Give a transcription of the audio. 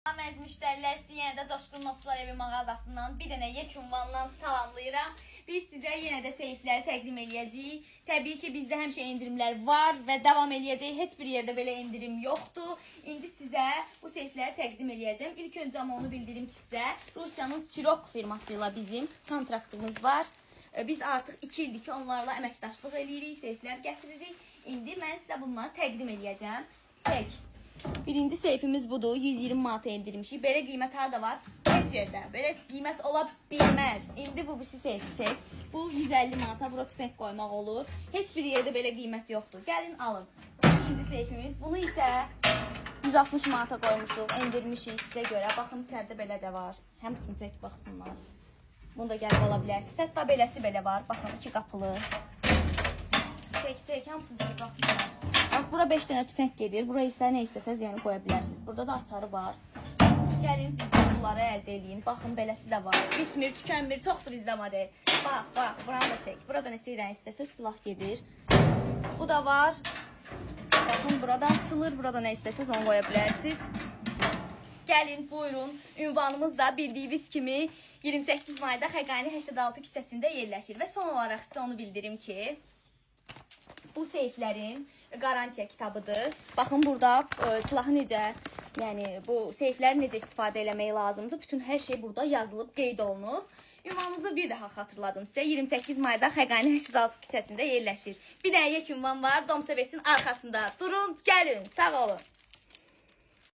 Əziz müştərilər, sizi yenə də Coşqun Novçular evi mağazasından bir dənə yekunvandan salamlayıram. Biz sizə yenə də seyfləri təqdim eləyəcəyik. Təbii ki, bizdə həmişə indirimlər var və davam eləyəcək. Heç bir yerdə belə indirim yoxdur. İndi sizə bu seyfləri təqdim eləyəcəm. İlk öncə onu bildirim ki, sizə Rusiyanın Çirok firması ilə bizim kontraktımız var. Biz artıq 2 ildir ki, onlarla əməkdaşlıq eləyirik, seyflər gətiririk. İndi mən sizə bunları təqdim eləyəcəm. Çək. Birinci seyfimiz budur. 120 manata endirmişik. Belə qiymət harda var? Heç yerdə. Belə qiymət ola bilməz. İndi bu birisi seyfi çək. Bu 150 manata. Bura tüfək qoymaq olur. Heç bir yerdə belə qiymət yoxdur. Gəlin alın. İkinci seyfimiz. Bunu isə 160 manata qoymuşuq. Endirmişik sizə görə. Baxın içəridə belə də var. Həmsini çək baxsınlar. Bunu da gəlib ala bilərsiniz. Hətta beləsi belə var. Baxın 2 qapılı. Çək. Hamısını çək baxsınlar. Bax, bura 5 dənə tüfək gedir. Bura isə nə istəsəz yəni qoya bilərsiniz. Burada da açarı var. Gəlin biz bunları əldə eləyin. Baxın, beləsi də var. Bitmir, tükənmir. Çoxdur bizdə model. Bax, buranı da çək. Burada neçə dənə istəsəz silah gedir. Bu da var. Baxın, burada açılır. Burada nə istəsəz onu qoya bilərsiniz. Gəlin, buyurun. Ünvanımız da bildiyiniz kimi 28 mayda Xəqani 86 küçəsində yerləşir. Və son olaraq sizə onu bildirim ki, bu seyflərin qarantiya kitabıdır. Baxın, burada silahı necə, yəni bu seyfləri necə istifadə eləmək lazımdır. Bütün hər şey burada yazılıb, qeyd olunub. Ünvanımızı bir daha xatırladım sizə. 28 mayda Xəqani 86 küçəsində yerləşir. Bir dənə yek ünvan var, Domsovetin arxasında. Durun, gəlin, sağ olun.